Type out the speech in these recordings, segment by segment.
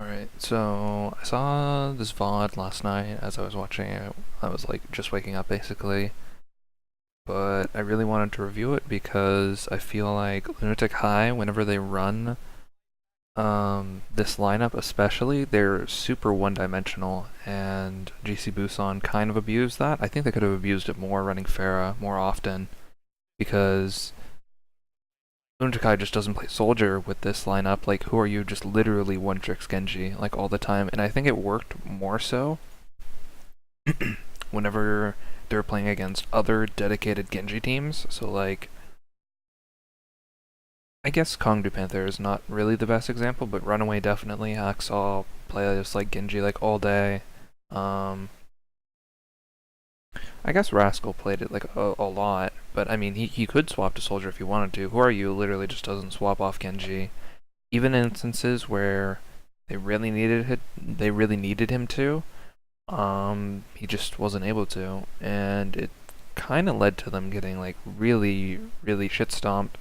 Alright, so I saw this VOD last night as I was watching it. I was like just waking up basically, but I really wanted to review it because I feel like Lunatic High, whenever they run this lineup especially, they're super one-dimensional, and GC Busan kind of abused that. I think they could have abused it more running Pharah more often because Lunatic just doesn't play Soldier with this lineup. Like, who are you? Just literally one-trick Genji, like, all the time. And I think it worked more so whenever they were playing against other dedicated Genji teams. So, like, I guess Kongdu Panther is not really the best example, but Runaway definitely. Hacksaw play just like Genji, like, all day. Um, I guess Rascal played it, like, a lot. But, I mean, he could swap to Soldier if he wanted to. Who are you? Literally just doesn't swap off Genji. Even in instances where they really needed him to, he just wasn't able to, and it kind of led to them getting like really, really shit stomped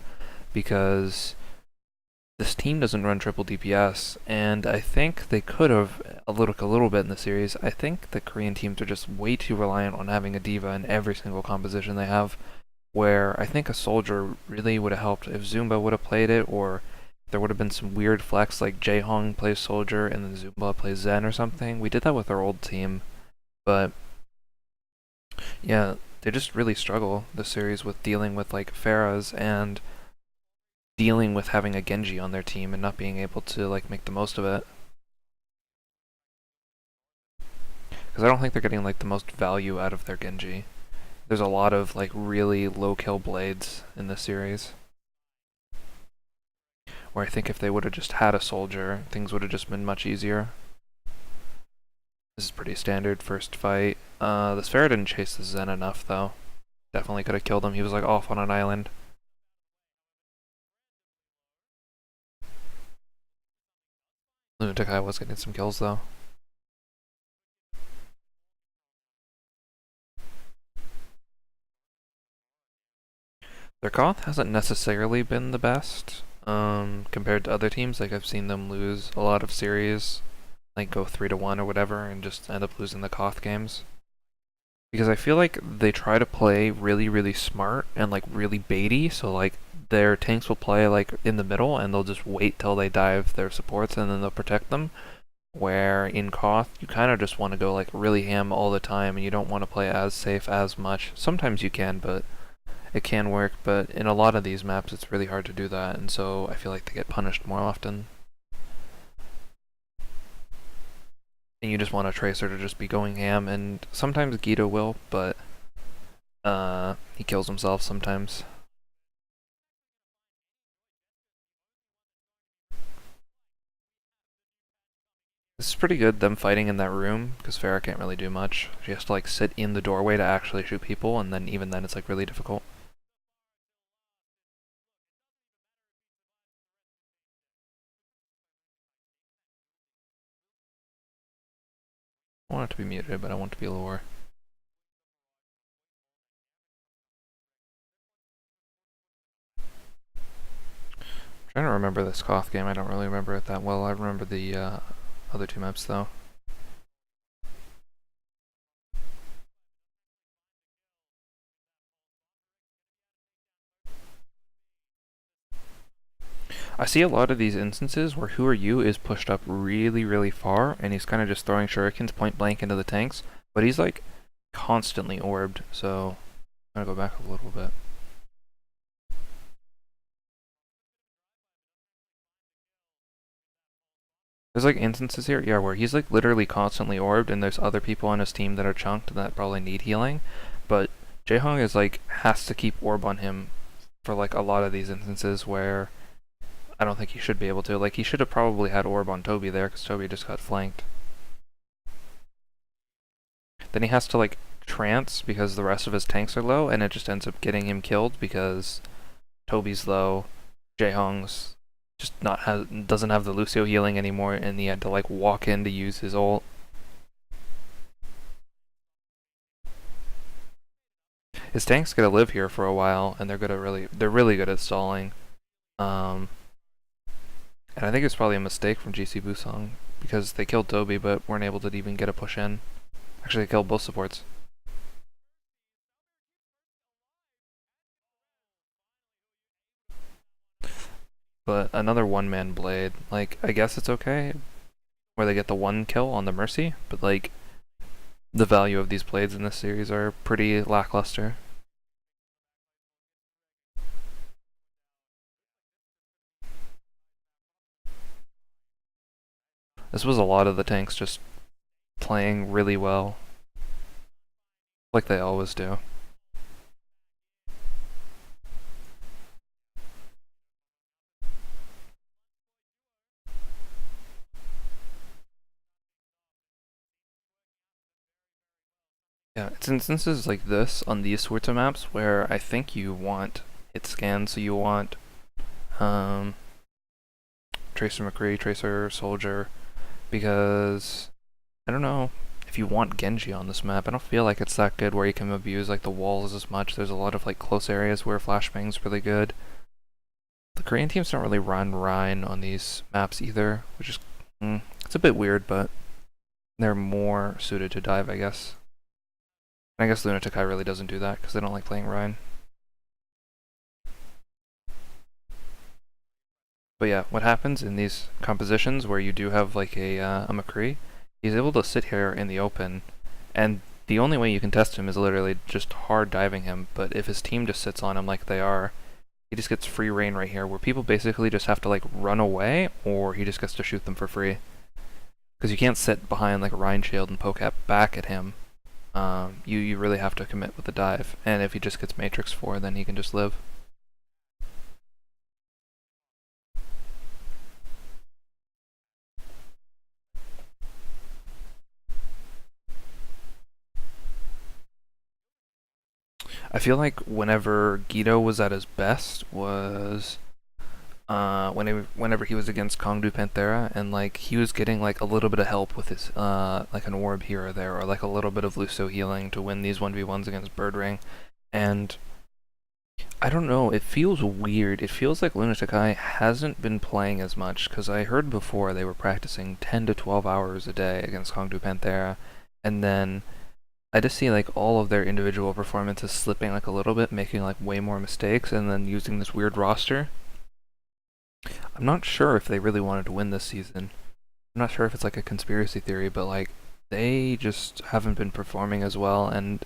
because this team doesn't run triple DPS, and I think they could have a little bit in the series. I think the Korean teams are just way too reliant on having a diva in every single composition they have, where I think a soldier really would have helped if Zumba would have played it, or there would have been some weird flex like Jaehong plays soldier and then Zumba plays Zen or something. We did that with our old team, but yeah, they just really struggle this series with dealing with like Pharahs and dealing with having a Genji on their team and not being able to like make the most of it. Because I don't think they're getting like the most value out of their Genji. There's a lot of like really low kill blades in this series. Where I think if they would have just had a soldier, things would have just been much easier. This is pretty standard first fight. The Sphere didn't chase the Zen enough though. Definitely could have killed him. He was like off on an island. Lunatic was getting some kills though. Their Koth hasn't necessarily been the best compared to other teams. Like I've seen them lose a lot of series, like go 3-1 or whatever, and just end up losing the Koth games. Because I feel like they try to play really, really smart and like really baity. So like their tanks will play like in the middle, and they'll just wait till they dive their supports, and then they'll protect them. Where in Koth, you kind of just want to go like really ham all the time, and you don't want to play as safe as much. Sometimes you can, but it can work, but in a lot of these maps it's really hard to do that, and so I feel like they get punished more often. And you just want a Tracer to just be going ham, and sometimes Guido will, but he kills himself sometimes. This is pretty good, them fighting in that room, because Farah can't really do much. She has to like sit in the doorway to actually shoot people, and then even then it's like really difficult. I want it to be muted, but I want it to be lower. I'm trying to remember this Koth game, I don't really remember it that well. I remember the other two maps though. I see a lot of these instances where Who Are You is pushed up really, really far, and he's kind of just throwing shurikens point blank into the tanks, but he's like constantly orbed, so I'm gonna go back a little bit. There's like instances here, yeah, where he's like literally constantly orbed, and there's other people on his team that are chunked that probably need healing, but Jaehong is like has to keep orb on him for like a lot of these instances where I don't think he should be able to. Like he should have probably had orb on Toby there because Toby just got flanked. Then he has to like trance because the rest of his tanks are low, and it just ends up getting him killed because Toby's low, Jaehong's just not doesn't have the Lucio healing anymore, and he had to like walk in to use his ult. His tank's gonna live here for a while, and they're really good at stalling. And I think it's probably a mistake from GC Busan because they killed Toby but weren't able to even get a push in. Actually, they killed both supports. But another one-man blade, like, I guess it's okay, where they get the one kill on the Mercy, but like, the value of these blades in this series are pretty lackluster. This was a lot of the tanks just playing really well, like they always do. Yeah, it's instances like this on these sorts of maps where I think you want hit scan, so you want um, Tracer McCree, Tracer Soldier, because I don't know if you want Genji on this map. I don't feel like it's that good where you can abuse like the walls as much. There's a lot of like close areas where flashbang's really good. The Korean teams don't really run Rhine on these maps either, which is it's a bit weird, but they're more suited to dive, I guess. And I guess Lunatic really doesn't do that because they don't like playing Rhine. But yeah, what happens in these compositions where you do have like a McCree, he's able to sit here in the open, and the only way you can test him is literally just hard diving him, but if his team just sits on him like they are, he just gets free reign right here, where people basically just have to like run away, or he just gets to shoot them for free. Because you can't sit behind like a Rhine shield and poke back at him. You really have to commit with the dive, and if he just gets Matrix 4, then he can just live. I feel like whenever Guido was at his best was whenever he was against Kongdu Panthera, and like he was getting like a little bit of help with his like an orb here or there, or like a little bit of Lucio healing to win these 1v1s against Birdring. And I don't know, it feels weird. It feels like Lunatic hasn't been playing as much, because I heard before they were practicing 10 to 12 hours a day against Kongdu Panthera, and then I just see like all of their individual performances slipping like a little bit, making like way more mistakes, and then using this weird roster. I'm not sure if they really wanted to win this season. I'm not sure if it's like a conspiracy theory, but like they just haven't been performing as well, and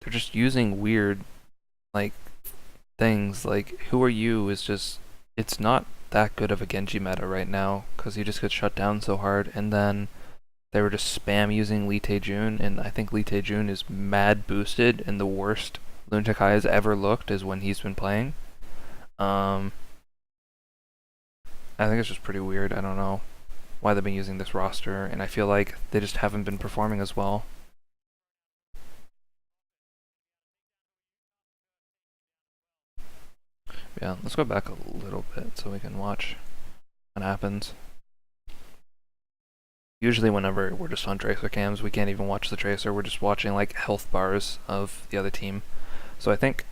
they're just using weird like things. Like who are you is just, it's not that good of a Genji meta right now because you just get shut down so hard, and then they were just spam using Lee Tae-jun, and I think Lee Tae-jun is mad boosted, and the worst Lunatic has ever looked is when he's been playing. I think it's just pretty weird. I don't know why they've been using this roster, and I feel like they just haven't been performing as well. Yeah, let's go back a little bit so we can watch what happens. Usually whenever we're just on Tracer cams, we can't even watch the Tracer, we're just watching like health bars of the other team. So I think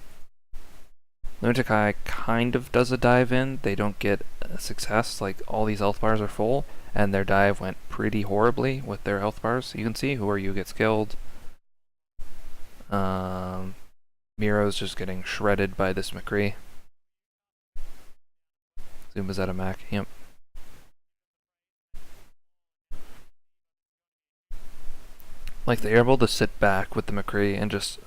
Lunatic kind of does a dive in, they don't get a success, like all these health bars are full, and their dive went pretty horribly with their health bars. You can see who are you gets killed. Miro's just getting shredded by this McCree. Zuma's at a Mac, yep. Like they're able to sit back with the McCree and just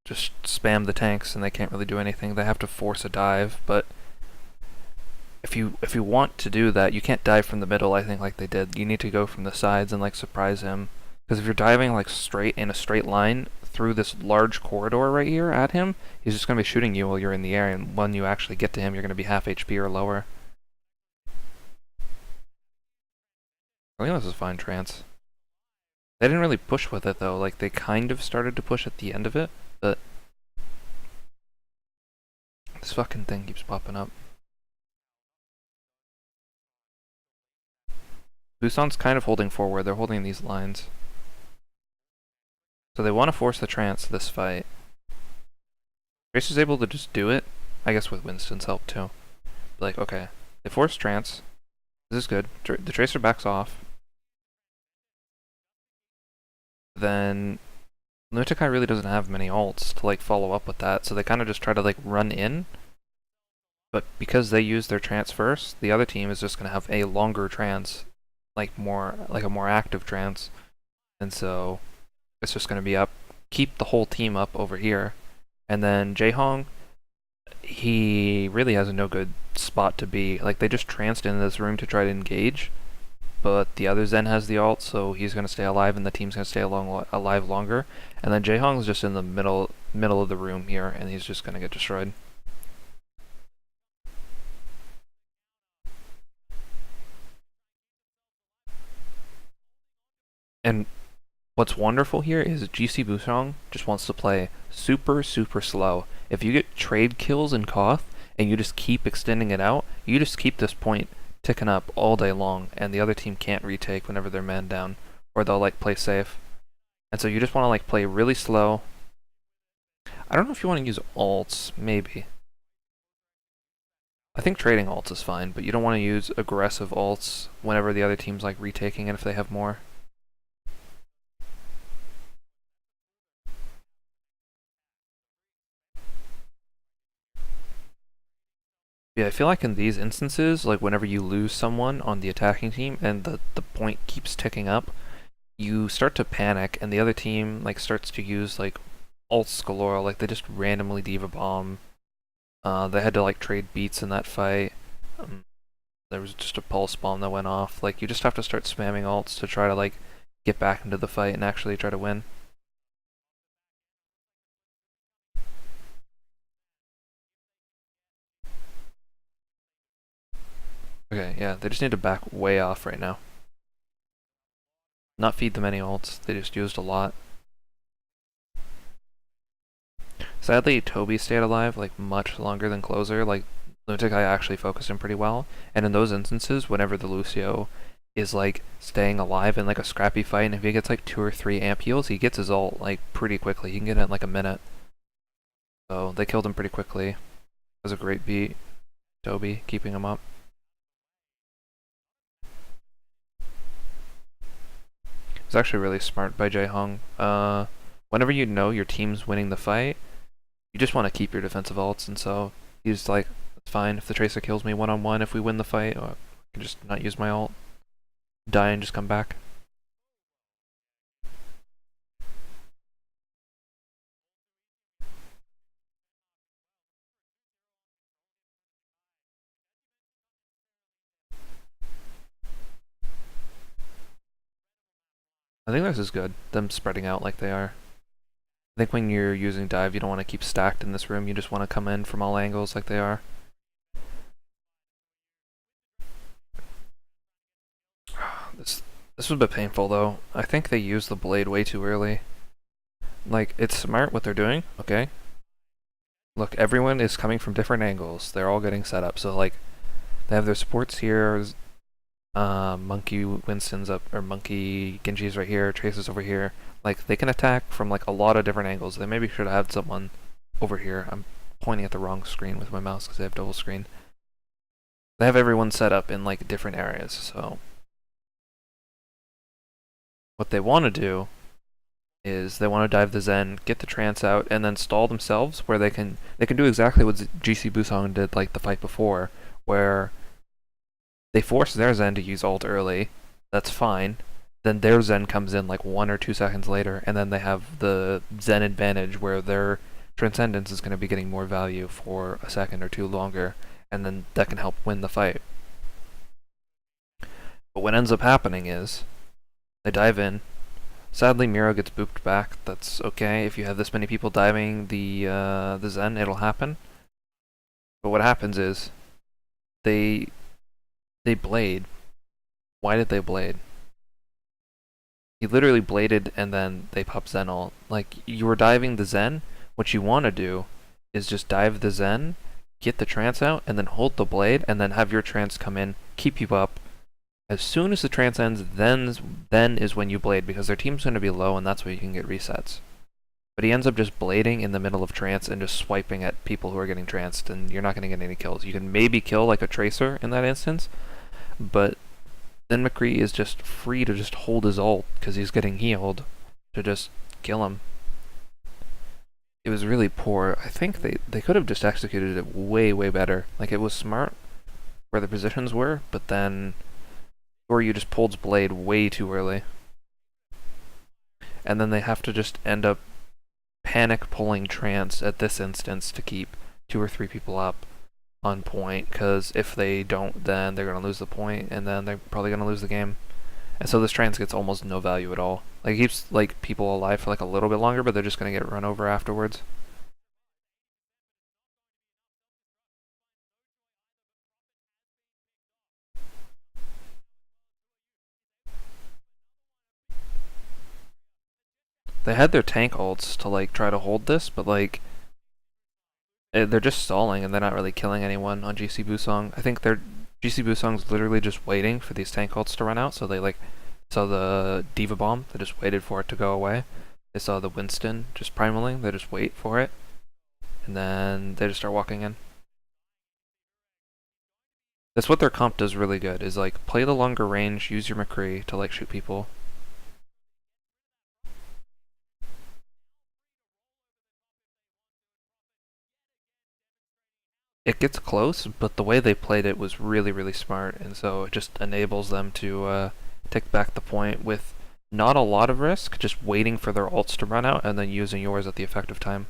spam the tanks, and they can't really do anything. They have to force a dive, but if you want to do that, you can't dive from the middle, I think, like they did. You need to go from the sides and like surprise him. Because if you're diving like straight in a straight line through this large corridor right here at him, he's just gonna be shooting you while you're in the air, and when you actually get to him, you're gonna be half HP or lower. I think this is fine trance. They didn't really push with it though, like they kind of started to push at the end of it, but this fucking thing keeps popping up. Busan's kind of holding forward, they're holding these lines. So they want to force the trance this fight. Grace is able to just do it, I guess with Winston's help too. Like, okay, they force trance, This is good. The Tracer backs off. Then Lunatic really doesn't have many ults to like follow up with that, so they kind of just try to like run in. But because they use their trance first, the other team is just gonna have a longer trance, like a more active trance, and so it's just gonna be up. Keep the whole team up over here, and then Jaehong, he really has no good spot to be. Like they just tranced into this room to try to engage, but the other Zen has the ult, so he's gonna stay alive, and the team's gonna stay alive longer. And then Jaehong's just in the middle of the room here, and he's just gonna get destroyed. And what's wonderful here is GC Busan just wants to play super, super slow. If you get trade kills in Koth, and you just keep extending it out, you just keep this point ticking up all day long, and the other team can't retake whenever they're man down, or they'll like play safe. And so you just want to like play really slow. I don't know if you want to use ults, maybe. I think trading ults is fine, but you don't want to use aggressive ults whenever the other team's like retaking it if they have more. Yeah, I feel like in these instances, like whenever you lose someone on the attacking team and the point keeps ticking up, you start to panic and the other team like starts to use like ults galore, like they just randomly diva bomb. They had to like trade beats in that fight. There was just a pulse bomb that went off. Like you just have to start spamming ults to try to like get back into the fight and actually try to win. Okay, yeah, they just need to back way off right now. Not feed them any ults, they just used a lot. Sadly, Toby stayed alive like much longer than Closer. Like Lunatic, I actually focused him pretty well, and in those instances, whenever the Lucio is like staying alive in like a scrappy fight, and if he gets like 2 or 3 amp heals, he gets his ult like pretty quickly. He can get it in like a minute. So they killed him pretty quickly. It was a great beat. Toby keeping him up. It's actually really smart by Jaehong. Whenever you know your team's winning the fight, you just want to keep your defensive ults, and so he's like, it's fine if the Tracer kills me one-on-one if we win the fight, or I can just not use my ult, die and just come back. I think this is good, them spreading out like they are. I think when you're using dive, you don't want to keep stacked in this room, you just want to come in from all angles like they are. This was a bit painful though. I think they used the blade way too early. Like, it's smart what they're doing, okay? Look, everyone is coming from different angles. They're all getting set up. So, like, they have their supports here. Monkey Winston's up, or Monkey Genji's right here. Tracer's over here. Like, they can attack from, like, a lot of different angles. They maybe should have had someone over here. I'm pointing at the wrong screen with my mouse because they have double screen. They have everyone set up in, like, different areas. So, what they want to do is they want to dive the Zen, get the trance out, and then stall themselves where they can do exactly what GC Busan did like the fight before, where they force their Zen to use ult early. That's fine. Then their Zen comes in like 1 or 2 seconds later, and then they have the Zen advantage where their Transcendence is going to be getting more value for a second or 2 longer, and then that can help win the fight. But what ends up happening is they dive in. Sadly, Miro gets booped back. That's okay. If you have this many people diving the Zen, it'll happen. But what happens is they blade. Why did they blade? He literally bladed and then they pop Zen ult. Like, you were diving the Zen. What you want to do is just dive the Zen, get the trance out, and then hold the blade, and then have your trance come in, keep you up. As soon as the trance ends, then is when you blade, because their team's going to be low, and that's where you can get resets. But he ends up just blading in the middle of trance and just swiping at people who are getting tranced, and you're not going to get any kills. You can maybe kill like a Tracer in that instance, but then McCree is just free to just hold his ult because he's getting healed to just kill him. It was really poor. I think they could have just executed it way, way better. Like, it was smart where the positions were, but then or you just pulled Blade way too early. And then they have to just end up panic pulling Trance at this instance to keep 2 or 3 people up on point, because if they don't, then they're going to lose the point, and then they're probably going to lose the game. And so this Trance gets almost no value at all. Like, it keeps like people alive for like a little bit longer, but they're just going to get run over afterwards. They had their tank ults to like try to hold this, but like they're just stalling and they're not really killing anyone on GC Busong. I think their GC Busong's literally just waiting for these tank ults to run out, so they like saw the Diva Bomb, they just waited for it to go away. They saw the Winston just primaling, they just wait for it, and then they just start walking in. That's what their comp does really good, is like play the longer range, use your McCree to like shoot people. It gets close, but the way they played it was really, really smart, and so it just enables them to take back the point with not a lot of risk, just waiting for their ults to run out and then using yours at the effective time.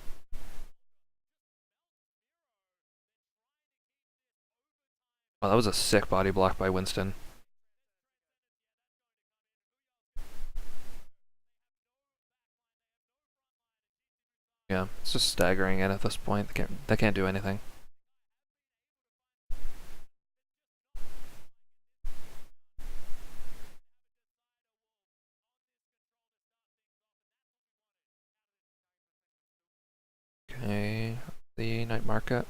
Oh, that was a sick body block by Winston. Yeah, it's just staggering in at this point. They can't do anything. Okay, the night market.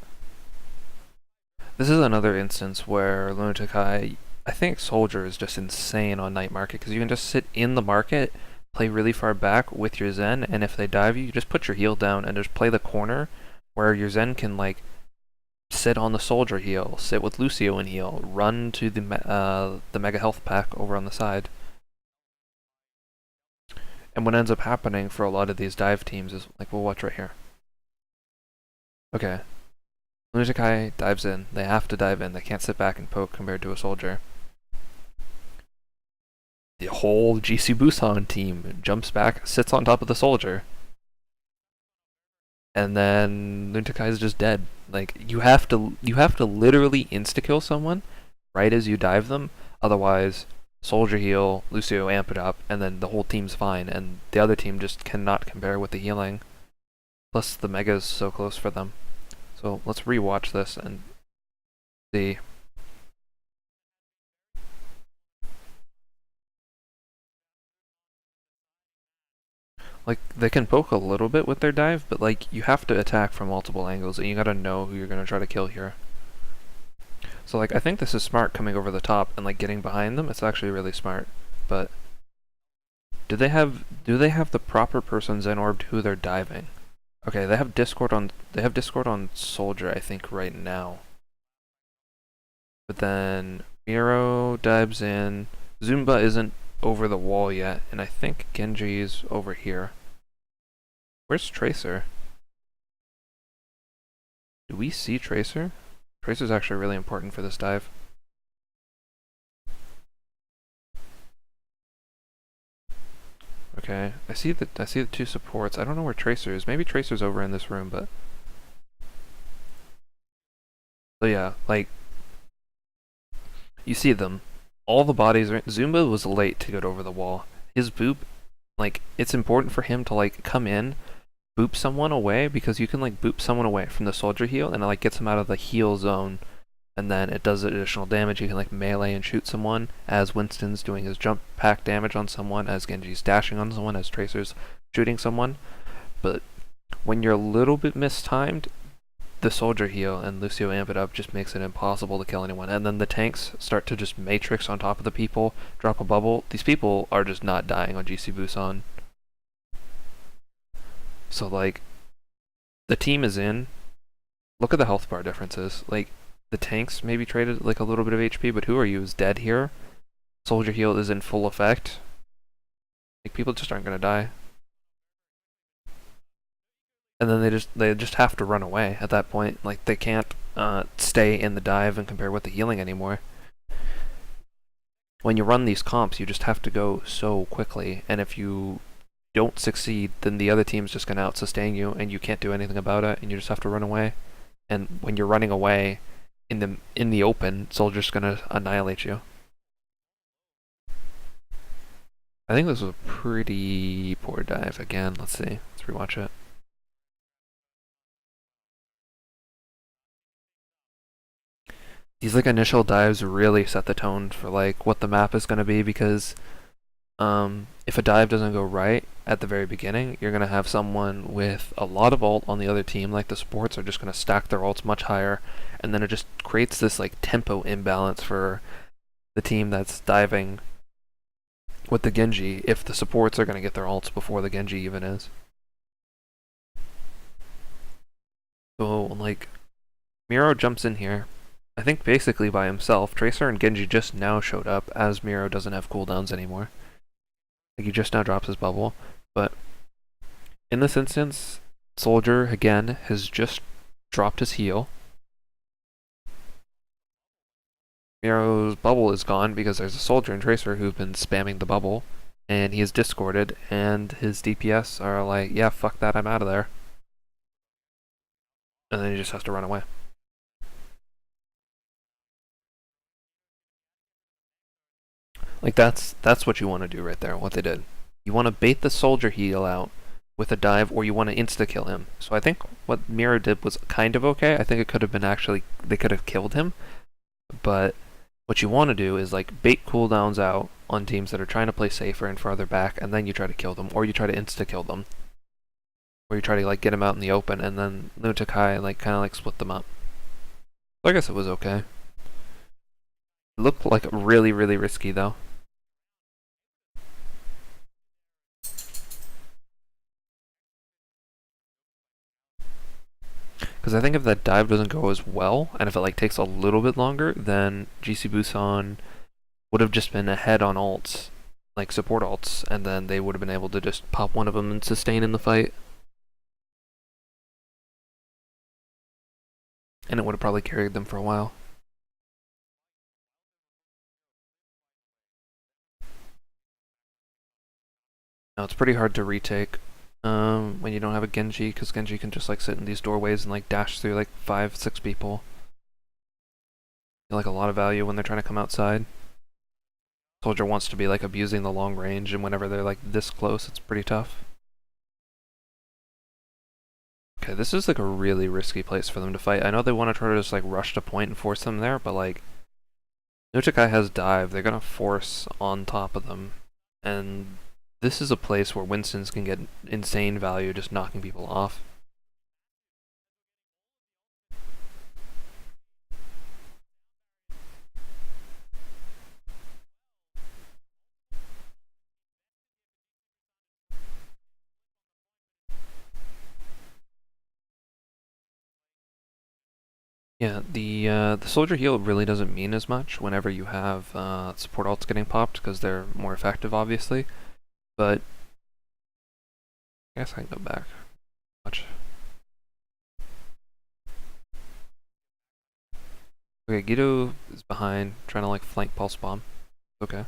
This is another instance where Lunatic I think Soldier is just insane on night market, because you can just sit in the market, play really far back with your Zen, and if they dive you, you just put your heal down and just play the corner where your Zen can like sit on the Soldier heal, sit with Lucio and heal, run to the Mega Health Pack over on the side. And what ends up happening for a lot of these dive teams is like, we'll watch right here. Okay, Lunatic dives in. They have to dive in. They can't sit back and poke compared to a Soldier. The whole GC Busan team jumps back, sits on top of the Soldier, and then Lunatic is just dead. Like, you have to literally insta kill someone right as you dive them, otherwise Soldier heal, Lucio amp it up, and then the whole team's fine, and the other team just cannot compare with the healing. Plus the Mega is so close for them. So let's rewatch this and see. Like, they can poke a little bit with their dive, but like, you have to attack from multiple angles, and you gotta know who you're gonna try to kill here. So like, I think this is smart coming over the top and like getting behind them. It's actually really smart. But do they have the proper person Zen orbed who they're diving? Okay, they have Discord on Soldier, I think, right now. But then Miro dives in. Zumba isn't over the wall yet, and I think Genji's over here. Where's Tracer? Do we see Tracer? Tracer's actually really important for this dive. Okay, I see the 2 supports. I don't know where Tracer is. Maybe Tracer's over in this room, but so yeah, like, you see them. All the bodies are. Zumba was late to get over the wall. His boop, like, it's important for him to like come in, boop someone away, because you can like boop someone away from the Soldier heal, and it like gets him out of the heal zone, and then it does additional damage. You can like melee and shoot someone, as Winston's doing his jump pack damage on someone, as Genji's dashing on someone, as Tracer's shooting someone. But when you're a little bit mistimed, the Soldier heal and Lucio amp it up just makes it impossible to kill anyone. And then the tanks start to just matrix on top of the people, drop a bubble. These people are just not dying on GC Busan. So like, the team is in. Look at the health bar differences. Like, The tanks maybe traded like a little bit of HP, but who are you is dead here. Soldier heal is in full effect. Like people just aren't gonna die. And then they just have to run away at that point. Like they can't stay in the dive and compare with the healing anymore. When you run these comps, you just have to go so quickly, and if you don't succeed, then the other team's just gonna out-sustain you, and you can't do anything about it, and you just have to run away. And when you're running away in the open, Soldier's gonna annihilate you. I think this was a pretty poor dive again. Let's see. Let's rewatch it. These like initial dives really set the tone for like what the map is gonna be because if a dive doesn't go right at the very beginning, you're gonna have someone with a lot of ult on the other team, like the supports are just gonna stack their ults much higher, and then it just creates this like tempo imbalance for the team that's diving with the Genji if the supports are gonna get their ults before the Genji even is. So like Miro jumps in here, I think basically by himself. Tracer and Genji just now showed up as Miro doesn't have cooldowns anymore. Like he just now drops his bubble, but in this instance, Soldier again has just dropped his heal. Miro's bubble is gone because there's a Soldier and Tracer who've been spamming the bubble, and he is discorded, and his DPS are like, yeah, fuck that, I'm out of there. And then he just has to run away. Like that's what you want to do right there, what they did. You want to bait the Soldier heal out with a dive, or you want to insta-kill him. So I think what Miro did was kind of okay. I think it could have been actually, they could have killed him, but what you want to do is like bait cooldowns out on teams that are trying to play safer and farther back, and then you try to kill them, or you try to insta-kill them. Or you try to like get them out in the open, and then Lunatic like kind of like split them up. So I guess it was okay. It looked like really, really risky though. Because I think if that dive doesn't go as well, and if it like takes a little bit longer, then GC Busan would have just been ahead on ults, like support ults, and then they would have been able to just pop one of them and sustain in the fight. And it would have probably carried them for a while. Now it's pretty hard to retake when you don't have a Genji, because Genji can just like sit in these doorways and like dash through like 5-6 people. Like a lot of value when they're trying to come outside. Soldier wants to be like abusing the long range, and whenever they're like this close, it's pretty tough. Okay, this is like a really risky place for them to fight. I know they want to try to just like rush to point and force them there, but like Nuchikai has dive, they're gonna force on top of them, and this is a place where Winston's can get insane value just knocking people off. Yeah, the soldier heal really doesn't mean as much whenever you have support ults getting popped because they're more effective, obviously. But I guess I can go back. Watch. Okay, Guido is behind, trying to like flank pulse bomb. Okay.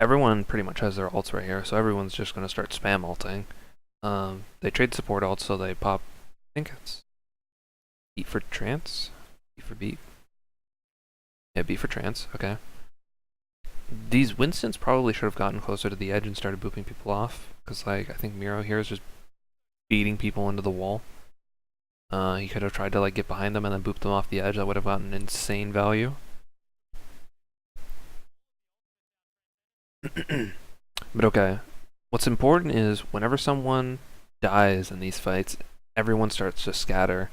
Everyone pretty much has their ults right here, so everyone's just gonna start spam ulting. They trade support ults, so they pop. I think it's beat for trance, beat for beat. Yeah, beat for trance. Okay. These Winstons probably should have gotten closer to the edge and started booping people off, because like I think Miro here is just beating people into the wall. He could have tried to like get behind them and then boop them off the edge. That would have gotten insane value. But okay, what's important is whenever someone dies in these fights, everyone starts to scatter,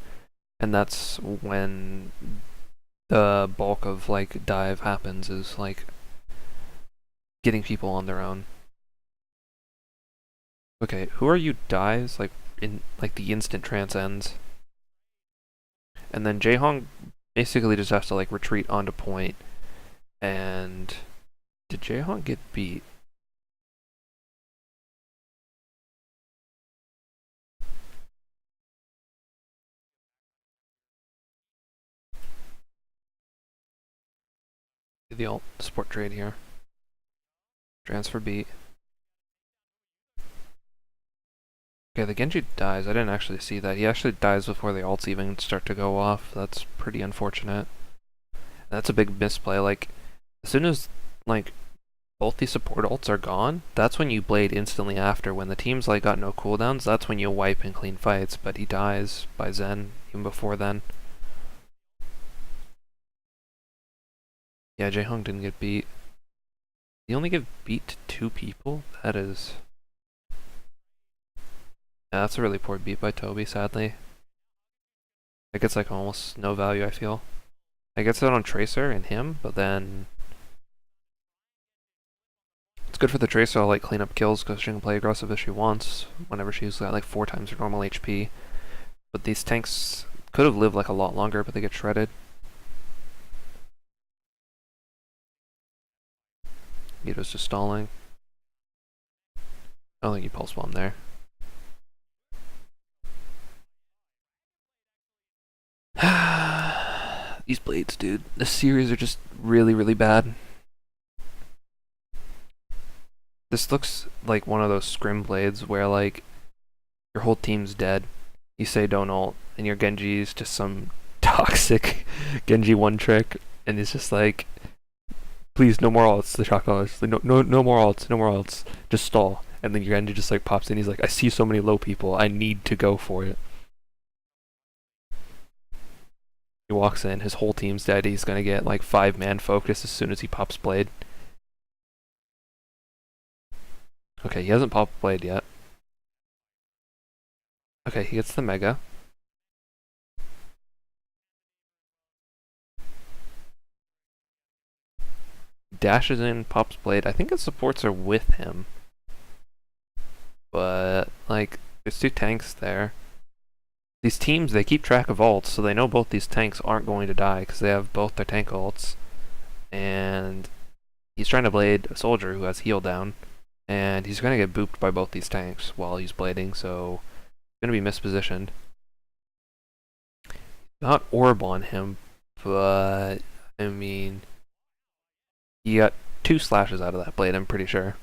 and that's when the bulk of like dive happens, is like getting people on their own. Okay, who are you dies like in like the instant trance ends? And then Jaehong basically just has to like retreat onto point. And did Jaehong get beat? The alt support trade here. Transfer beat. Okay, the Genji dies. I didn't actually see that. He actually dies before the alts even start to go off. That's pretty unfortunate. That's a big misplay. Like, as soon as, like, both these support ults are gone, that's when you blade instantly after. When the team's, like, got no cooldowns, that's when you wipe and clean fights. But he dies by Zen even before then. Yeah, Jaehong didn't get beat. He only get beat to 2 people? That is... Yeah, that's a really poor beat by Toby, sadly. It gets, like, almost no value, I feel. I gets it on Tracer and him, but then it's good for the Tracer to like clean up kills because she can play aggressive if she wants whenever she's got like 4 times her normal HP. But these tanks could have lived like a lot longer, but they get shredded. Guido's just stalling. I don't think you pulse bomb there. These blades, dude. The series are just really, really bad. This looks like one of those scrim blades where like your whole team's dead. You say don't ult, and your Genji's just some toxic Genji one trick, and it's just like, please, no more ults. The shot callers, like, no more ults, no more ults. Just stall. And then your Genji just like pops in. He's like, I see so many low people. I need to go for it. He walks in. His whole team's dead. He's gonna get like 5-man focus as soon as he pops blade. Okay, he hasn't popped blade yet. Okay, he gets the mega. Dashes in, pops blade. I think his supports are with him. But, like, there's 2 tanks there. These teams, they keep track of ults, so they know both these tanks aren't going to die because they have both their tank ults. And he's trying to blade a soldier who has heal down. And he's going to get booped by both these tanks while he's blading, so he's going to be mispositioned. Not orb on him, but, I mean, he got 2 slashes out of that blade, I'm pretty sure.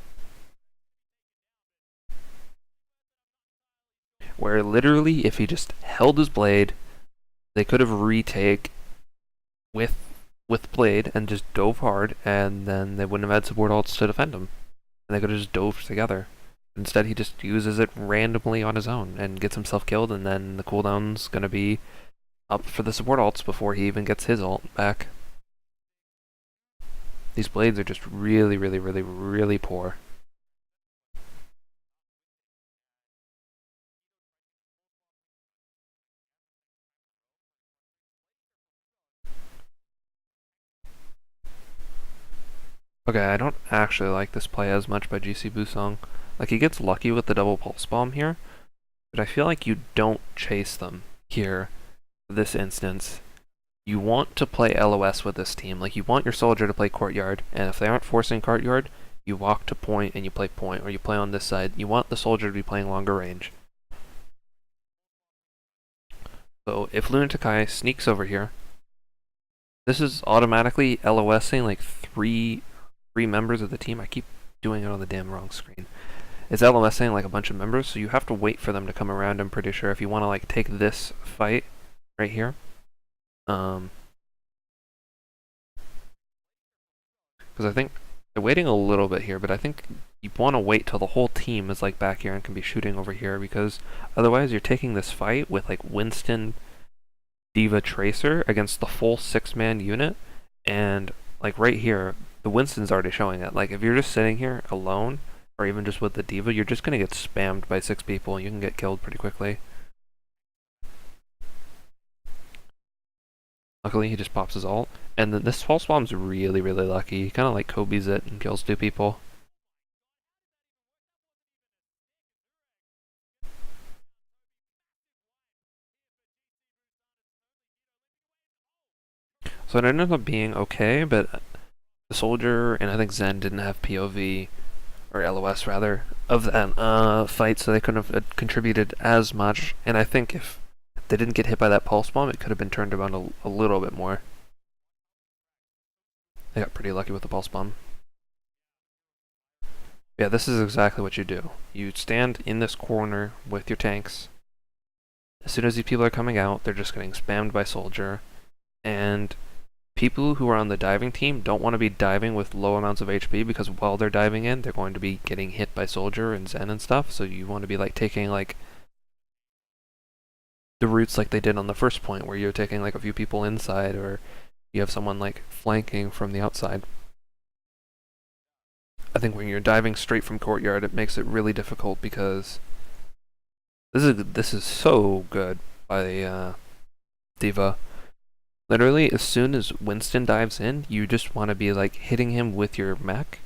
Where literally, if he just held his blade, they could have retake with blade and just dove hard, and then they wouldn't have had support ults to defend him, and they could have just dove together. Instead, he just uses it randomly on his own and gets himself killed, and then the cooldown's gonna be up for the support ults before he even gets his ult back. These blades are just really, really, really, really poor. Okay, I don't actually like this play as much by GC Busong. Like, he gets lucky with the double pulse bomb here, but I feel like you don't chase them here, this instance. You want to play LOS with this team. Like, you want your soldier to play courtyard, and if they aren't forcing courtyard, you walk to point and you play point, or you play on this side. You want the soldier to be playing longer range. So if Lunatic sneaks over here, this is automatically LOSing like three members of the team. I keep doing it on the damn wrong screen. It's LOSing like a bunch of members, so you have to wait for them to come around, I'm pretty sure, if you want to like take this fight right here. Because I think they're waiting a little bit here, but I think you want to wait till the whole team is like back here and can be shooting over here, because otherwise you're taking this fight with like Winston, D.Va, Tracer against the full 6-man unit, and like right here, the Winston's already showing it. Like if you're just sitting here alone, or even just with the D.Va, you're just gonna get spammed by 6 people and you can get killed pretty quickly. Luckily, he just pops his ult. And then this false bomb's really, really lucky. He kind of like Kobe's it and kills 2 people. So it ended up being okay, but the soldier and I think Zen didn't have POV, or LOS rather, of that fight, so they couldn't have contributed as much. And I think if they didn't get hit by that pulse bomb, it could have been turned around a little bit more. They got pretty lucky with the pulse bomb. Yeah, this is exactly what you do. You stand in this corner with your tanks. As soon as these people are coming out, they're just getting spammed by soldier. And people who are on the diving team don't want to be diving with low amounts of HP because while they're diving in, they're going to be getting hit by soldier and Zen and stuff. So you want to be like taking like the routes like they did on the first point, where you're taking like a few people inside, or you have someone like flanking from the outside. I think when you're diving straight from courtyard, it makes it really difficult because this is so good by Diva. Literally, as soon as Winston dives in, you just want to be like hitting him with your mech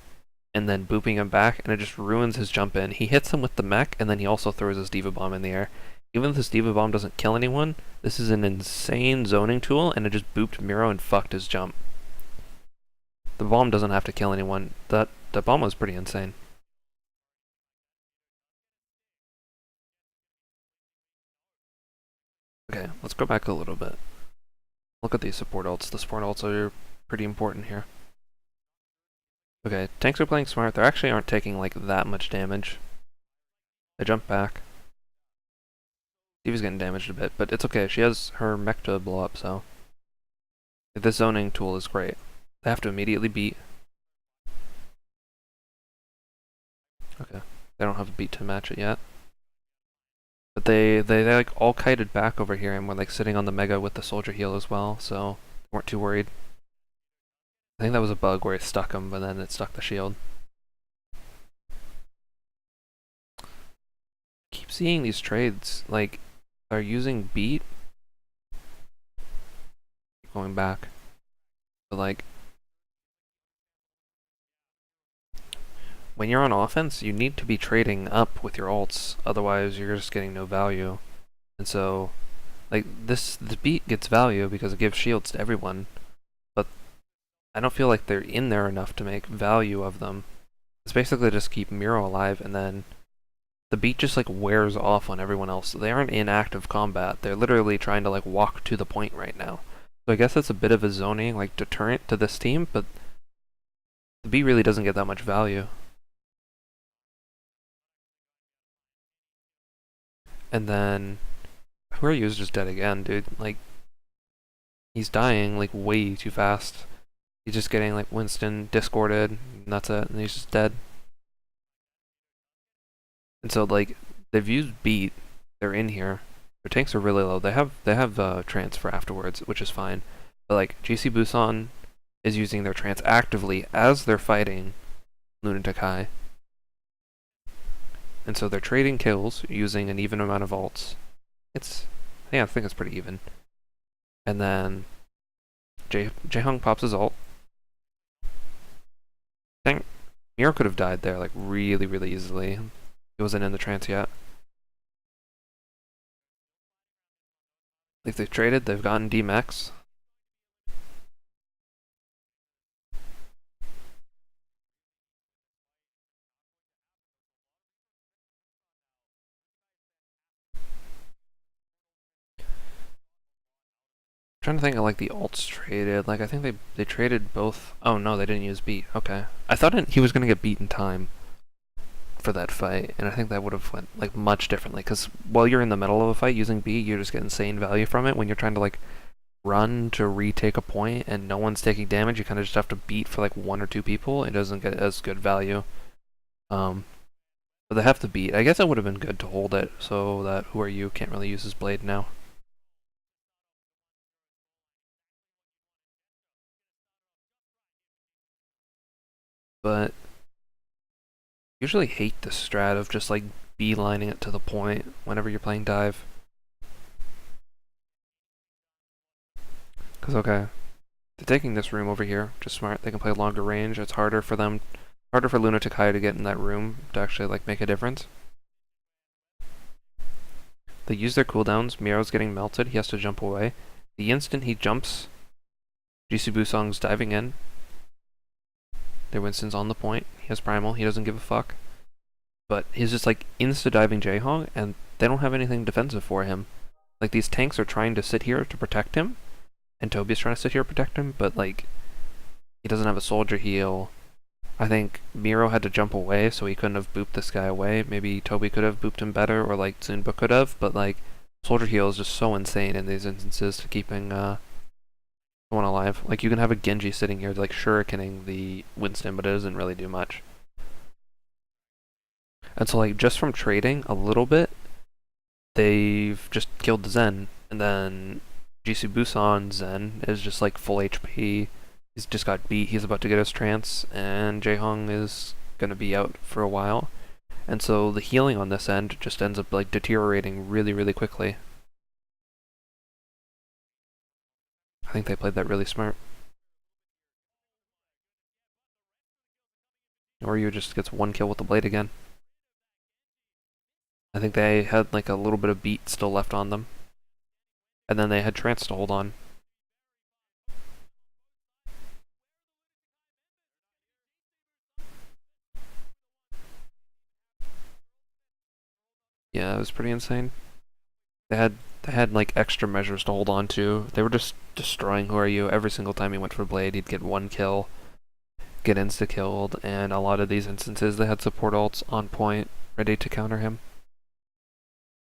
and then booping him back, and it just ruins his jump in. He hits him with the mech, and then he also throws his Diva Bomb in the air. Even if this Diva Bomb doesn't kill anyone, this is an insane zoning tool, and it just booped Miro and fucked his jump. The bomb doesn't have to kill anyone. That bomb was pretty insane. Okay, let's go back a little bit. Look at these support ults. The support ults are pretty important here. Okay, tanks are playing smart. They actually aren't taking like that much damage. They jump back. Diva's getting damaged a bit, but it's okay. She has her mech to blow up, so this zoning tool is great. They have to immediately beat. Okay, they don't have a beat to match it yet. But they like all kited back over here and were like sitting on the mega with the soldier heal as well, so they weren't too worried. I think that was a bug where it stuck him, but then it stuck the shield. Keep seeing these trades, like, they're using beat. Keep going back. But like, when you're on offense, you need to be trading up with your ults, otherwise you're just getting no value. And so, like, the beat gets value because it gives shields to everyone, but I don't feel like they're in there enough to make value of them. It's basically just keep Miro alive, and then the beat just like wears off on everyone else. They aren't in active combat. They're literally trying to like walk to the point right now. So I guess it's a bit of a zoning like deterrent to this team, but the beat really doesn't get that much value. And then who are you is just dead again, dude. Like, he's dying like way too fast. He's just getting like Winston discorded, and that's it, and he's just dead. And so like they've used beat, they're in here. Their tanks are really low. They have transfer afterwards, which is fine. But like GC Busan is using their trance actively as they're fighting Lunatic High. And so they're trading kills using an even amount of ults. I think it's pretty even. And then Jaehong pops his ult. I think Miro could have died there like really, really easily. He wasn't in the trance yet. If they've traded, they've gotten D-Max. Trying to think of like the ults traded. Like I think they traded both. Oh no, they didn't use beat. Okay, I thought he was gonna get beat in time for that fight, and I think that would have went like much differently. Because while you're in the middle of a fight using beat, you just get insane value from it. When you're trying to like run to retake a point and no one's taking damage, you kind of just have to beat for like one or two people. It doesn't get as good value. But they have to beat. I guess it would have been good to hold it so that Who Are You can't really use his blade now. But usually hate the strat of just like beelining it to the point whenever you're playing dive. Because okay, they're taking this room over here, which is smart. They can play longer range. It's harder for Lunatic High to get in that room to actually like make a difference. They use their cooldowns. Miro's getting melted. He has to jump away. The instant he jumps GC Busong's diving in. Their Winston's on the point. He has primal. He doesn't give a fuck. But he's just like insta-diving Jaehong, and they don't have anything defensive for him. Like, these tanks are trying to sit here to protect him, and Toby's trying to sit here to protect him, but like, he doesn't have a soldier heal. I think Miro had to jump away, so he couldn't have booped this guy away. Maybe Toby could have booped him better, or like Zunba could have, but like, soldier heal is just so insane in these instances to keeping someone alive. Like, you can have a Genji sitting here like shurikening the Winston, but it doesn't really do much. And so like, just from trading a little bit, they've just killed the Zen, and then Jisoo Busan Zen is just like full HP. He's just got beat, he's about to get his trance, and Jaehong is gonna be out for a while. And so the healing on this end just ends up like deteriorating really, really quickly. I think they played that really smart. Or you just gets one kill with the blade again. I think they had like a little bit of beat still left on them. And then they had trance to hold on. Yeah, it was pretty insane. They had like extra measures to hold on to. They were just destroying Who Are You every single time he went for blade. He'd get one kill, get insta killed, and a lot of these instances they had support ults on point ready to counter him.